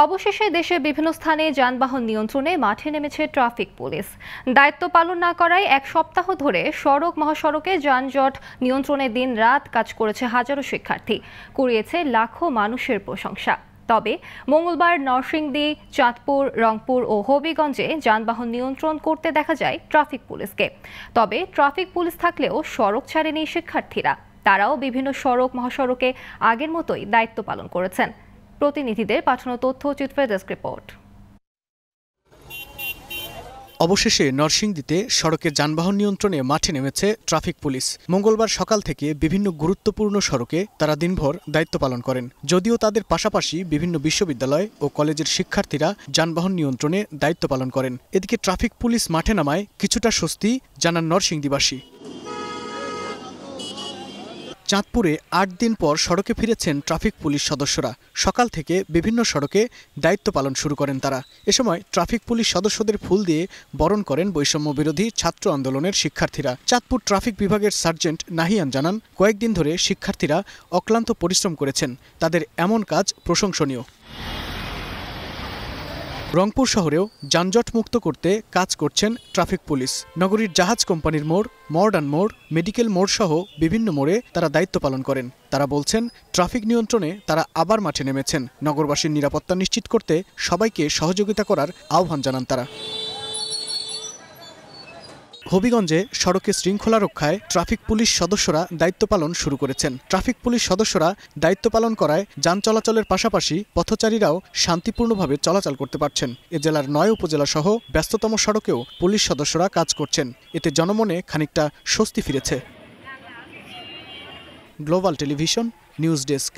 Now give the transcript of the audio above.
অবশেষে দেশের বিভিন্ন স্থানে যানবাহন নিয়ন্ত্রণে মাঠে নেমেছে ট্রাফিক পুলিশ। দায়িত্ব পালন না করায় এক সপ্তাহ ধরে সড়ক মহাসড়কে যানজট নিয়ন্ত্রণে দিন-রাত কাজ করেছে হাজারো শিক্ষার্থী, কুড়িয়েছে লাখো মানুষের প্রশংসা। তবে মঙ্গলবার নরসিংদী, চাঁদপুর, রংপুর ও হবিগঞ্জে যানবাহন নিয়ন্ত্রণ করতে দেখা যায় ট্রাফিক পুলিশকে। তবে ট্রাফিক পুলিশ থাকলেও সড়ক ছাড়েনি শিক্ষার্থীরা। তারাও বিভিন্ন সড়ক মহাসড়কে আগের মতোই দায়িত্ব পালন করেছেন। প্রতিনিধিদের পাঠানো তথ্যচিত্রের ডেস্ক রিপোর্ট। অবশেষে নরসিংদীতে সড়কে যানবাহন নিয়ন্ত্রণে মাঠে নেমেছে ট্রাফিক পুলিশ। মঙ্গলবার সকাল থেকে বিভিন্ন গুরুত্বপূর্ণ সড়কে তারা দিনভর দায়িত্ব পালন করেন। যদিও তাদের পাশাপাশি বিভিন্ন বিশ্ববিদ্যালয় ও কলেজের শিক্ষার্থীরা যানবাহন নিয়ন্ত্রণে দায়িত্ব পালন করেন। এদিকে ট্রাফিক পুলিশ মাঠে নামায় কিছুটা স্বস্তি জানান নরসিংদীবাসী। চাঁদপুরে ৮ দিন পর সড়কে ফিরেছেন ট্রাফিক পুলিশ সদস্যরা। সকাল থেকে বিভিন্ন সড়কে দায়িত্ব পালন শুরু করেন তারা। এ সময় ট্রাফিক পুলিশ সদস্যদের ফুল দিয়ে বরণ করেন বৈষম্য বিরোধী ছাত্র আন্দোলনের শিক্ষার্থীরা। চাঁদপুর ট্রাফিক বিভাগের সার্জেন্ট নাহিয়ান জানান, কয়েকদিন ধরে শিক্ষার্থীরা অক্লান্ত পরিশ্রম করেছেন। তাদের এমন কাজ প্রশংসনীয়। রংপুর শহরেও যানজট মুক্ত করতে কাজ করছেন ট্রাফিক পুলিশ। নগরীর জাহাজ কোম্পানির মোড়, মডার্ন মোড়, মেডিকেল মোড় সহ বিভিন্ন মোড়ে তারা দায়িত্ব পালন করেন। তারা বলছেন, ট্রাফিক নিয়ন্ত্রণে তারা আবার মাঠে নেমেছেন। নগরবাসীর নিরাপত্তা নিশ্চিত করতে সবাইকে সহযোগিতা করার আহ্বান জানান তারা। হবিগঞ্জে সড়কে শৃঙ্খলা রক্ষায় ট্রাফিক পুলিশ সদস্যরা দায়িত্ব পালন শুরু করেছেন। ট্রাফিক পুলিশ সদস্যরা দায়িত্ব পালন করায় যান চলাচলের পাশাপাশি পথচারীরাও শান্তিপূর্ণভাবে চলাচল করতে পারছেন। এ জেলার ৯ উপজেলা সহ ব্যস্ততম সড়কেও পুলিশ সদস্যরা কাজ করছেন। এতে জনমনে খানিকটা স্বস্তি ফিরেছে। Global television news desk.